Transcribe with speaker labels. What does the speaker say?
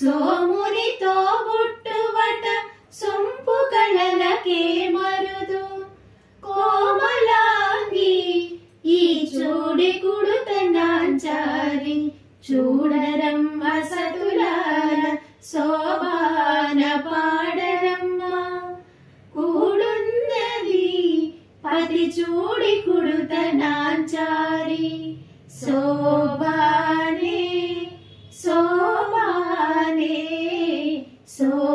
Speaker 1: సోమునితో బుట్టువట సొంపు కళలకే మరుదు కోమలాంగి ఈ చూడి కుడుతనాంచారి చూడరమ్మ సతులాల శోభాన పాడరమ్మ కూడున్నది పతి చూడి కుడుతనాంచారి శోభానే శోభానే శోభానే